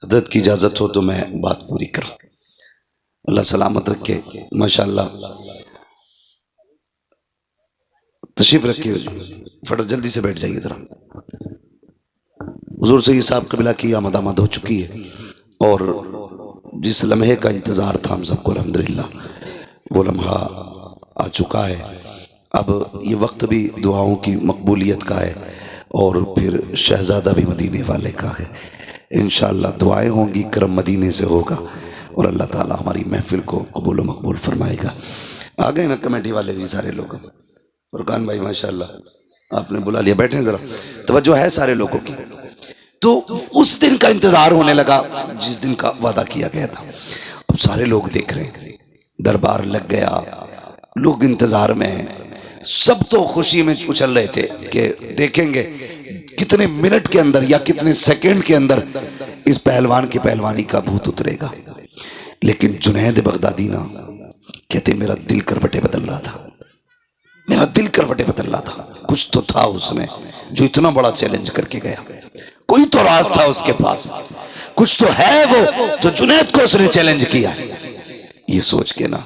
حضرت کی اجازت ہو تو میں بات پوری کروں. اللہ سلامت رکھے. ماشاءاللہ تشریف رکھیے. فٹر جلدی سے بیٹھ جائیے ذرا. حضور سید صاحب قبلہ کی آمد آمد ہو چکی ہے اور جس لمحے کا انتظار تھا ہم سب کو الحمدللہ وہ لمحہ آ چکا ہے. اب یہ وقت بھی دعاؤں کی مقبولیت کا ہے اور پھر شہزادہ بھی مدینے والے کا ہے. انشاءاللہ دعائیں ہوں گی، کرم مدینے سے ہوگا اور اللہ تعالی ہماری محفل کو قبول و مقبول فرمائے گا. آ گئے نا کمیٹی والے بھی سارے لوگ؟ فرقان بھائی ماشاءاللہ آپ نے بلا لیا. بیٹھیں ذرا، توجہ ہے سارے لوگوں کی. تو اس دن کا انتظار ہونے لگا جس دن کا وعدہ کیا گیا تھا. اب سارے لوگ دیکھ رہے ہیں، دربار لگ گیا، لوگ انتظار میں ہیں. سب تو خوشی میں اچھل رہے تھے کہ دیکھیں گے کتنے منٹ کے اندر یا کتنے سیکنڈ کے اندر اس پہلوان کی پہلوانی کا بھوت اترے گا. لیکن جنید بغدادی نا کہتے میرا دل کروٹیں بدل رہا تھا، میرا دل کروٹیں بدل رہا تھا. کچھ تو تھا اس میں جو اتنا بڑا چیلنج کر کے گیا. کوئی تو راز تھا اس کے پاس، کچھ تو ہے وہ جو جنید کو اس نے چیلنج کیا. یہ سوچ کے نا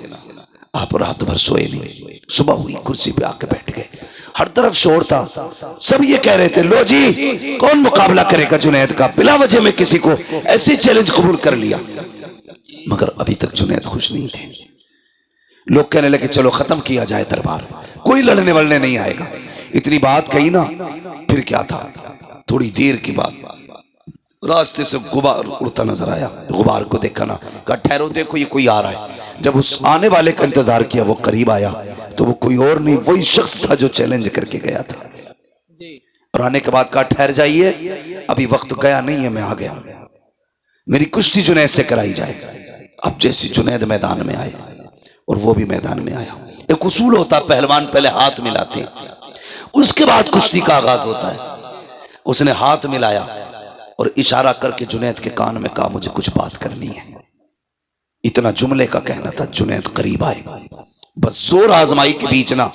آپ رات بھر سوئے نہیں. صبح ہوئی کرسی پہ آ کے بیٹھ گئے. ہر طرف شور تھا، سب یہ کہہ رہے تھے لو جی کون مقابلہ کرے گا جنید کا. بلا وجہ میں کسی کو ایسی چیلنج قبول کر لیا. مگر ابھی تک جنید خوش نہیں تھے. لوگ کہنے لگے چلو ختم کیا جائے دربار، کوئی لڑنے ولنے نہیں آئے گا. اتنی بات کہی نا، پھر کیا تھا تھوڑی دیر کی بات راستے سے غبار اڑتا نظر آیا. غبار کو دیکھا نا، کہا ٹھہرو دیکھو یہ کوئی آ رہا ہے. جب اس آنے والے کا انتظار کیا وہ قریب آیا تو وہ کوئی اور نہیں، وہی شخص تھا جو چیلنج کر کے گیا تھا. اور آنے کے بعد کہا ٹھہر جائیے، ابھی وقت گیا نہیں ہے، میں آ گیا ہوں، میری کشتی جنید سے کرائی جائے. اب جیسی جنید میدان میں آئے اور وہ بھی میدان میں آیا. ایک اصول ہوتا پہلوان پہلے ہاتھ ملاتے ہیں، اس کے بعد کشتی کا آغاز ہوتا ہے. اس نے ہاتھ ملایا اور اشارہ کر کے جنید کے کان میں کہا مجھے کچھ بات کرنی ہے. اتنا جملے کا کہنا تھا. جنید قریب آئے، بس زور آزمائی کے بیچ نا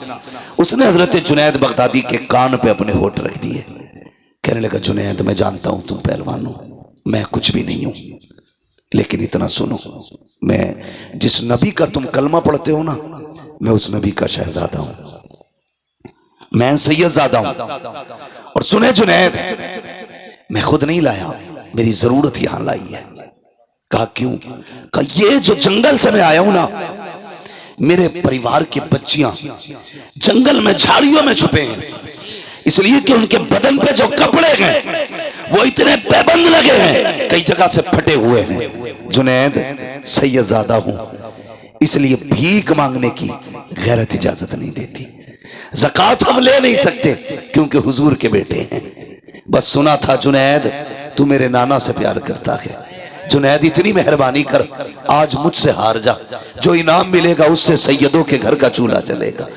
اس نے حضرت جنید بغدادی کے کان پہ اپنے ہونٹ رکھ دیے. کہنے لگا جنید میں جانتا ہوں تم پہلوان ہو، میں کچھ بھی نہیں ہوں، لیکن اتنا سنو، میں جس نبی کا تم کلمہ پڑھتے ہو نا میں اس نبی کا شہزادہ ہوں، میں سید زادہ ہوں. اور سنے جنید میں خود نہیں لایا، میری ضرورت یہاں لائی ہے. کہا کیوں؟ کہا یہ جو جنگل سے میں آیا ہوں نا، میرے پریوار کی بچیاں جنگل میں جھاڑیوں میں چھپے ہیں، اس لیے کہ ان کے بدن پہ جو کپڑے ہیں وہ اتنے پیبند لگے ہیں، کئی جگہ سے پھٹے ہوئے ہیں. جنید سید زادہ ہوں، اس لیے بھیک مانگنے کی غیرت اجازت نہیں دیتی. زکوٰۃ ہم لے نہیں سکتے کیونکہ حضور کے بیٹے ہیں. بس سنا تھا جنید تو میرے نانا سے پیار کرتا ہے. جنید اتنی مہربانی کر، آج مجھ سے ہار جا، جو انعام ملے گا اس سے سیدوں کے گھر کا چولہا چلے گا.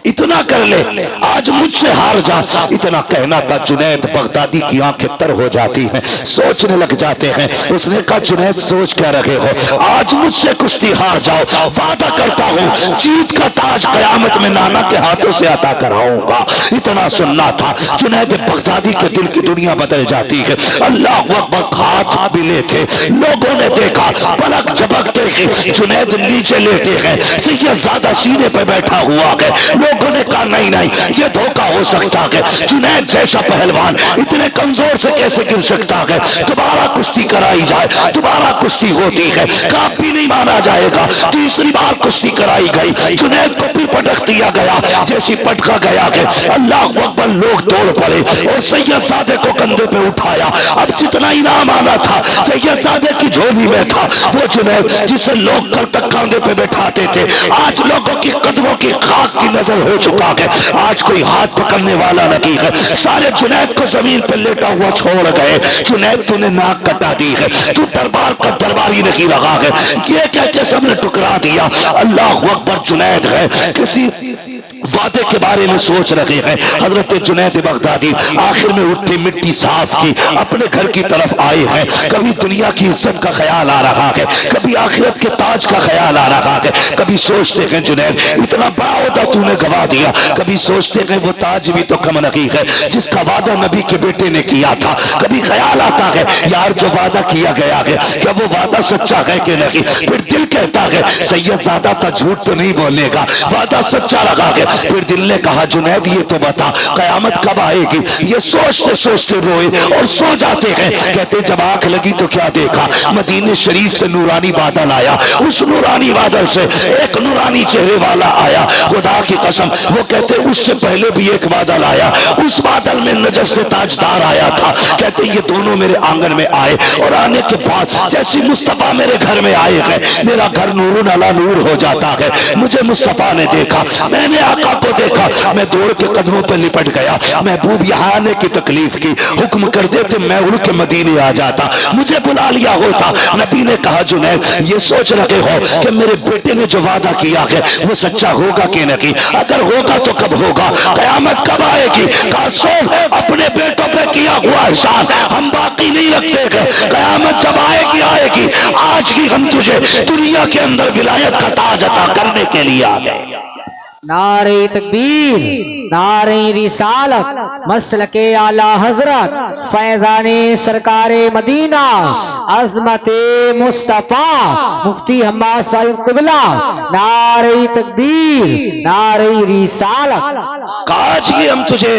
اتنا کر لے، آج مجھ سے ہار جا. اتنا کہنا تھا. جنید بغدادی کی آنکھیں تر ہو جاتی ہیں، سوچنے لگ جاتے ہیں. اس نے کہا جنید سوچ کیا رہے ہو، آج مجھ سے کشتی ہار جاؤ، وعدہ کرتا ہوں جیت کا تاج قیامت میں نانا کے ہاتھوں سے عطا کراؤں گا. اتنا سننا تھا. جنید بغدادی کے دل کی دنیا بدل جاتی ہے. اللہ اکبر. ہاتھ ملے تھے، لوگوں نے دیکھا پلک جھپکتے ہی جنید نیچے لیٹے ہیں، سید زادہ سینے پہ بیٹھا ہوا ہے. لوگوں نے کہا نہیں نہیں یہ دھوکہ ہو سکتا ہے، جنید جیسا پہلوان اتنے کمزور سے کیسے گر سکتا ہے. دوبارہ کشتی کرائی جائے. دوبارہ کشتی ہوتی ہے، کاپ بھی نہیں مانا جائے گا. تیسری بار کشتی کرائی گئی، جنید کو پھر پٹک دیا گیا. جیسی پٹکا گیا کہ اللہ اکبر، لوگ دوڑ پڑے اور سید زادے کو کندھے پہ اٹھایا. اب جتنا انعام آنا تھا سید زادے کی جھولی میں تھا. وہ جنید جسے لوگ کل تک کاندھے پہ بٹھاتے تھے آج لوگوں کی قدموں کی خاک کی نظر ہو چکا ہے. آج کوئی ہاتھ پکڑنے والا نہیں ہے. سارے جنید کو زمین پہ لیٹا ہوا چھوڑ گئے. جنید تو نے ناک کٹا دی ہے، تو دربار کا درباری نہیں رہا ہے، یہ کہہ کے سب نے ٹکرا دیا. اللہ اکبر. جنید ہے کسی وعدے کے بارے میں سوچ رہے ہیں۔ حضرت جنید بغدادی آخر میں اٹھے، مٹی صاف کی، اپنے گھر کی طرف آئے ہیں۔ کبھی دنیا کی عزت کا خیال آ رہا ہے، کبھی آخرت کے تاج کا خیال آ رہا ہے۔ کبھی سوچتے ہیں جنید اتنا بڑا عہدہ تو نے گوا دیا، کبھی سوچتے ہیں وہ تاج بھی تو کم نہیں ہے جس کا وعدہ نبی کے بیٹے نے کیا تھا۔ کبھی خیال آتا ہے یار جو وعدہ کیا گیا ہے کیا وہ وعدہ سچا ہے کہ نہیں؟ پھر دل کہتا ہے سید زادہ تھا جھوٹ تو نہیں بولنے کا، وعدہ سچا رہا ہے۔ پھر دل نے کہا جنید یہ تو بتا قیامت کب آئے گی؟ یہ سوچتے سوچتے روئے اور سو جاتے ہیں۔ کہتے جب آنکھ لگی تو کیا دیکھا؟ مدینے شریف سے نورانی بادل آیا، اس نورانی بادل سے ایک نورانی چہرے والا آیا۔ خدا کی قسم وہ کہتے اس سے پہلے بھی ایک بادل آیا، اس بادل میں نجف سے تاجدار آیا تھا۔ کہتے یہ دونوں میرے آنگن میں آئے اور آنے کے بعد جیسی مصطفیٰ میرے گھر میں آئے ہیں میرا گھر نور علی نور ہو جاتا ہے۔ مجھے مصطفیٰ نے دیکھا، میں نے آقا کو دیکھا، میں دوڑ کے قدموں پہ لپٹ گیا۔ محبوب یہاں آنے کی تکلیف کی، حکم کر دیتے میں اڑ کے مدینے آ جاتا، مجھے بلا لیا ہوتا۔ نبی نے کہا جنید یہ سوچ رہے ہو کہ میرے بیٹے نے جو وعدہ کیا ہے وہ سچا ہوگا کہ نہیں؟ اگر ہوگا تو کب ہوگا؟ قیامت کب آئے گی؟ کہا سوچ اپنے بیٹوں پہ کیا ہوا احسان ہم باقی نہیں رکھتے گئے، قیامت جب آئے گی آئے گی۔ آج بھی ہم تجھے دنیا کے اندر ولایت کا تاج عطا کرنے کے لیے آ گئے۔ نعرہ تکبیر، نعرہ رسالت، مسلک اعلی حضرت، فیضان سرکار مدینہ، عظمت مصطفیٰ مفتی حماد صاحب قبلہ، نعرہ تکبیر، نعرہ رسالت۔ آج یہ ہم تجھے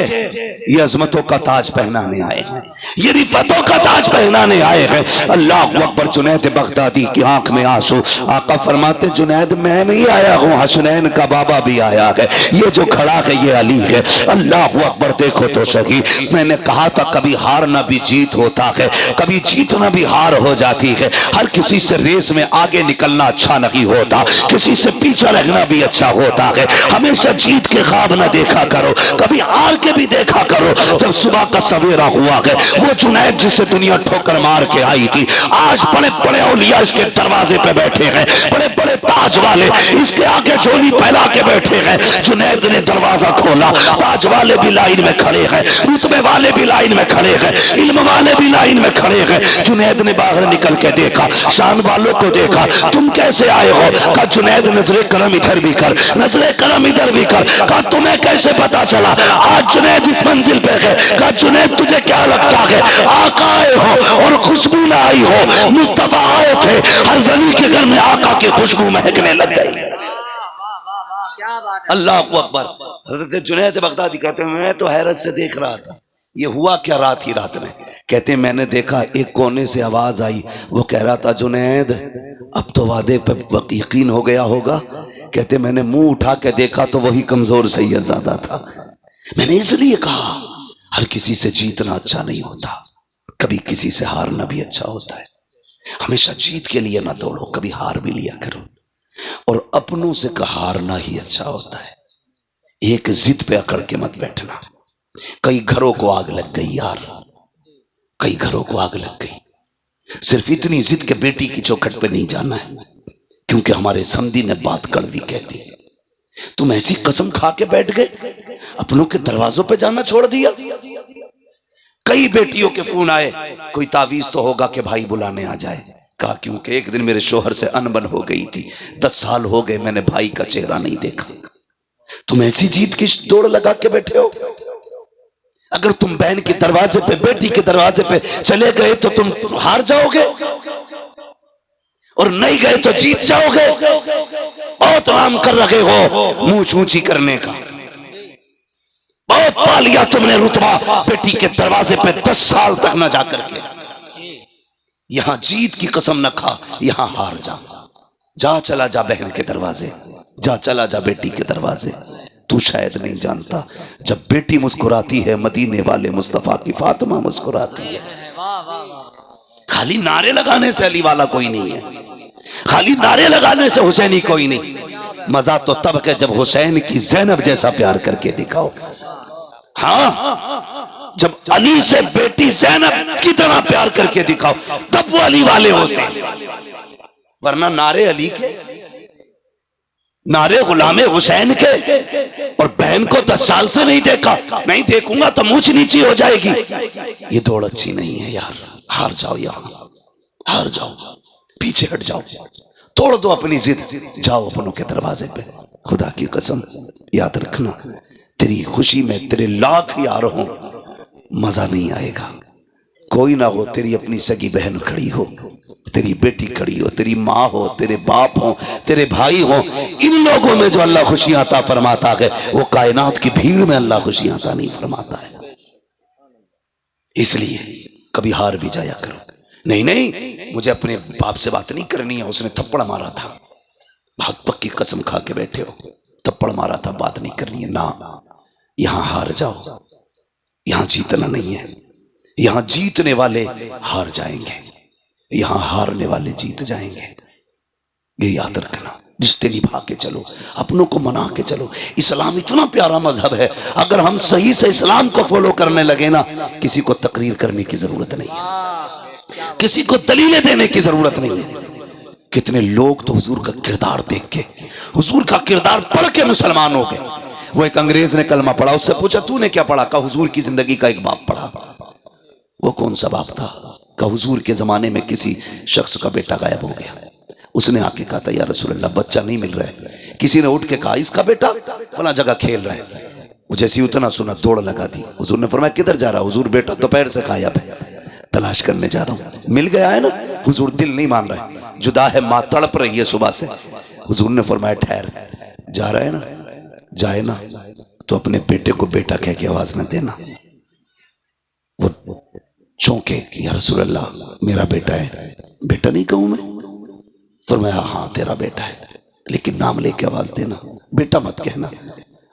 یہ عظمتوں کا تاج پہنانے آئے ہیں، یہ رفتوں کا تاج پہنانے آئے ہیں۔ اللہ اکبر۔ جنید بغدادی کی آنکھ میں آنسو۔ آقا فرماتے جنید میں نہیں آیا ہوں، حسنین کا بابا بھی آیا ہے، یہ جو کھڑا ہے یہ علی ہے۔ اللہ اکبر۔ دیکھو تو صحیح، میں نے کہا تھا کبھی ہارنا بھی جیت ہوتا ہے، کبھی جیتنا بھی ہار ہو جاتی ہے۔ ہر کسی سے ریس میں آگے نکلنا اچھا نہیں ہوتا، کسی سے پیچھے رہنا بھی اچھا ہوتا ہے۔ ہمیشہ جیت کے خواب نہ دیکھا کرو، کبھی ہار کے بھی دیکھا کرو۔ جب صبح کا سویرا ہوا ہے وہ جنید جسے دنیا ٹھوکر مار کے آئی تھی، آج بڑے بڑے اولیاء اس کے دروازے پہ بیٹھے ہیں، بڑے بڑے تاج والے اس کے آگے جھولی پھیلا کے بیٹھے ہیں۔ جنید نے دروازہ کھولا، تاج والے بھی لائن میں کھڑے ہیں، رتبے والے بھی لائن میں کھڑے ہیں، علم والے بھی لائن میں کھڑے ہیں۔ جنید نے باہر نکل کے دیکھا، شان والوں کو دیکھا، تم کیسے آئے ہو؟ کہا جنید نظر کرم ادھر بھی کر، نظر کرم ادھر بھی کر۔ کہا تمہیں کیسے پتا چلا آج جنید اس منزل پہ ہے؟ کہا جنید تجھے کیا لگتا ہے آقا آئے ہو اور خوشبو نہ آئی ہو؟ مصطفیٰ آئے تھے، ہر ولی کے گھر میں آقا کی خوشبو مہکنے لگ گئی۔ اللہ اکبر۔ حضرت جنید بغدادی کہتے ہیں میں تو حیرت سے دیکھ رہا تھا یہ ہوا کیا رات ہی رات میں۔ کہتے ہیں میں نے دیکھا ایک کونے سے آواز آئی، وہ کہہ رہا تھا جنید اب تو وعدے پہ یقین ہو گیا ہوگا۔ کہتے میں نے منہ اٹھا کے دیکھا تو وہی کمزور سید زادہ تھا۔ میں نے اس لیے کہا ہر کسی سے جیتنا اچھا نہیں ہوتا، کبھی کسی سے ہارنا بھی اچھا ہوتا ہے۔ ہمیشہ جیت کے لیے نہ دوڑو، کبھی ہار بھی لیا کرو، اور اپنوں سے ہارنا ہی اچھا ہوتا ہے۔ ایک ضد پہ اکڑ کے مت بیٹھنا۔ کئی گھروں کو آگ لگ گئی یار، کئی گھروں کو آگ لگ گئی، صرف اتنی ضد کہ بیٹی کی چوکھٹ پہ نہیں جانا ہے، کیونکہ ہمارے سمدی نے بات کڑوی کہہ دی۔ تم ایسی قسم کھا کے بیٹھ گئے، اپنوں کے دروازوں پہ جانا چھوڑ دیا۔ کئی بیٹیوں کے فون آئے کوئی تعویذ تو ہوگا کہ بھائی بلانے آ جائے۔ کہا کیونکہ ایک دن میرے شوہر سے انبن ہو گئی تھی، 10 سال ہو گئے میں نے بھائی کا چہرہ نہیں دیکھا۔ تم ایسی جیت کی دوڑ لگا کے بیٹھے ہو؟ اگر تم بہن کے دروازے پہ بیٹی کے دروازے پہ چلے گئے تو تم ہار جاؤ گے، اور نہیں گئے تو جیت جاؤ گے۔ بہت نام کر رہے ہو منہ اونچی کرنے کا، بہت پا لیا تم نے رتبہ بیٹی کے دروازے پہ 10 سال تک نہ جا کر کے۔ یہاں جیت کی قسم نہ کھا، یہاں ہار جا۔ جا چلا جا بہن کے دروازے، جا چلا جا بیٹی کے دروازے۔ تو شاید نہیں جانتا جب بیٹی مسکراتی ہے مدینے والے مصطفیٰ کی فاطمہ مسکراتی ہے۔ خالی نعرے لگانے سے علی والا کوئی نہیں ہے، خالی نعرے لگانے سے حسینی کوئی نہیں۔ مزہ تو تب کہ جب حسین کی زینب جیسا پیار کر کے دکھاؤ۔ ہاں جب علی سے بیٹی زینب کی طرح پیار کر کے دکھاؤ تب وہ علی والے ہوتے ہیں، ورنہ نعرے علی کے، نعرے غلام حسین کے اور اور بہن کو 10 سال سے نہیں دیکھا، نہیں دیکھوں گا تو مونچھ نیچی ہو جائے گی. یہ دوڑ اچھی نہیں ہے یار. ہار جاؤ یہاں، ہار جاؤ، پیچھے ہٹ جاؤ، توڑ دو اپنی ضد، جاؤ اپنوں کے دروازے پہ. خدا کی قسم یاد رکھنا، تیری خوشی میں تیرے لاکھ یار ہوں، مزہ نہیں آئے گا. کوئی نہ ہو، تیری اپنی سگی بہن کھڑی ہو، تیری بیٹی کھڑی ہو، تیری ماں ہو، تیرے باپ ہو، تیرے بھائی ہو، ان لوگوں میں جو اللہ خوشیاں عطا فرماتا ہے وہ کائنات کی بھیڑ میں اللہ خوشیاں عطا نہیں فرماتا ہے. اس لیے کبھی ہار بھی جایا کرو. نہیں مجھے اپنے باپ سے بات نہیں کرنی ہے، اس نے تھپڑ مارا تھا، بہت پکی قسم کھا کے بیٹھے ہو، تھپڑ مارا تھا، بات نہیں کرنی ہے. نہ، یہاں ہار جاؤ، یہاں جیتنا نہیں ہے. یہاں جیتنے والے ہار جائیں گے، یہاں ہارنے والے جیت جائیں گے. یہ یاد رکھنا، رشتے نبھا کے چلو، اپنوں کو منا کے چلو. اسلام اتنا پیارا مذہب ہے، اگر ہم صحیح سے اسلام کو فالو کرنے لگے نا، کسی کو تقریر کرنے کی ضرورت نہیں ہے، کسی کو دلیلیں دینے کی ضرورت نہیں ہے. کتنے لوگ تو حضور کا کردار دیکھ کے، حضور کا کردار پڑھ کے مسلمان ہو گئے. وہ ایک انگریز نے کلمہ پڑھا، اس سے پوچھا تو نے کیا پڑھا؟ کہا حضور کی زندگی کا ایک باب پڑھا. وہ کون سا باب تھا؟ کہ حضور کے زمانے میں کسی شخص کا بیٹا غائب ہو گیا. اس نے آ کے کہا تھا یا رسول اللہ بچہ نہیں مل رہا ہے. کسی نے اٹھ کے کہا اس کا بیٹا فلاں جگہ کھیل رہا ہے. وہ جیسی اتنا سنا دوڑ لگا دی. حضور نے فرمایا کدھر جا رہا؟ حضور بیٹا دوپہر سے غائب ہے، تلاش کرنے جا رہا ہوں. مل گیا ہے نا؟ حضور دل نہیں مان رہا ہے، جدا ہے ماں تڑپ رہی ہے صبح سے. حضور نے فرمایا ٹھہر، جا رہا ہے نا؟ جائے نا تو اپنے بیٹے کو بیٹا کہہ کے آواز نہ دینا. وہ چونکے یا رسول اللہ میرا بیٹا ہے. بیٹا نہیں کہوں میں؟ فرمایا ہاں تیرا بیٹا ہے، لیکن نام لے کے آواز دینا، بیٹا مت کہنا.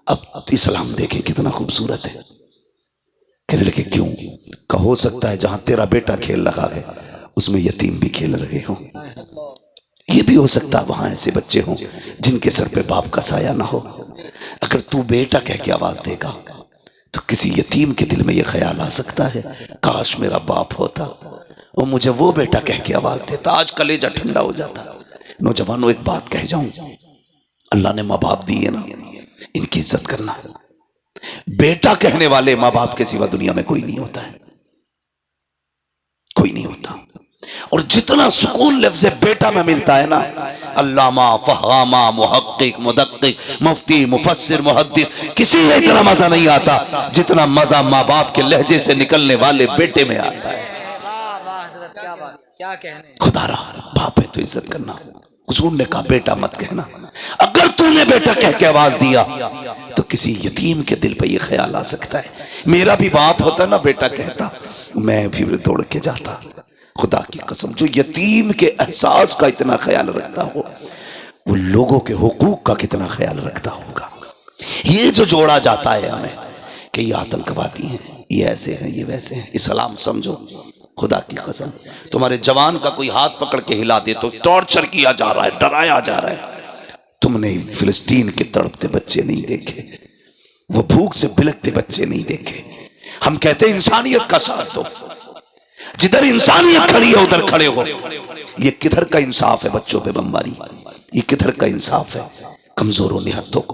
اب اسلام دیکھیں کتنا خوبصورت ہے. کہنے لگے کیوں؟ کہ ہو سکتا ہے جہاں تیرا بیٹا کھیل رہا ہے اس میں یتیم بھی کھیل رہے ہوں. یہ بھی ہو سکتا ہے وہاں ایسے بچے ہوں جن کے سر پہ باپ کا سایہ نہ ہو. اگر تو بیٹا کہہ کے آواز دے گا تو کسی یتیم کے دل میں یہ خیال آ سکتا ہے کاش میرا باپ ہوتا اور مجھے وہ بیٹا کہہ کے آواز دیتا، آج کلیجہ ٹھنڈا ہو جاتا. نوجوانوں ایک بات کہہ جاؤں، اللہ نے ماں باپ دیے نا، ان کی عزت کرنا. بیٹا کہنے والے ماں باپ کے سوا دنیا میں کوئی نہیں ہوتا ہے، کوئی نہیں ہوتا. اور جتنا سکون لفظ بیٹا میں ملتا ہے نا، علامہ، فہامہ، محقق، مدقق، مفتی، مفسر، محدث، کسی میں اتنا مزہ نہیں آتا جتنا مزہ ماں باپ کے لہجے سے نکلنے والے بیٹے میں آتا ہے. خدا رہا باپ ہے تو عزت کرنا. حضور نے کہا بیٹا مت کہنا. اگر تو نے بیٹا کہہ کے آواز دیا تو کسی یتیم کے دل پہ یہ خیال آ سکتا ہے میرا بھی باپ ہوتا نا بیٹا کہتا، میں بھی دوڑ کے جاتا. خدا کی قسم جو یتیم کے احساس کا اتنا خیال رکھتا ہو وہ لوگوں کے حقوق کا کتنا خیال رکھتا ہوگا. یہ جو جوڑا جاتا ہے ہمیں کہ یہ آتنکوادی ہیں، یہ ایسے ہیں، یہ ویسے ہیں، اسلام سمجھو. خدا کی قسم تمہارے جوان کا کوئی ہاتھ پکڑ کے ہلا دے تو ٹارچر کیا جا رہا ہے، ڈرایا جا رہا ہے. تم نے فلسطین کے تڑپتے بچے نہیں دیکھے، وہ بھوک سے بلکتے بچے نہیں دیکھے. ہم کہتے ہیں انسانیت کا ساتھ دو، جدھر انسانیت کھڑی ہے ادھر کھڑے ہو. یہ کدھر کا انصاف ہے بچوں پہ بمباری؟ یہ کدھر کا انصاف ہے کمزوروں نہتوں کو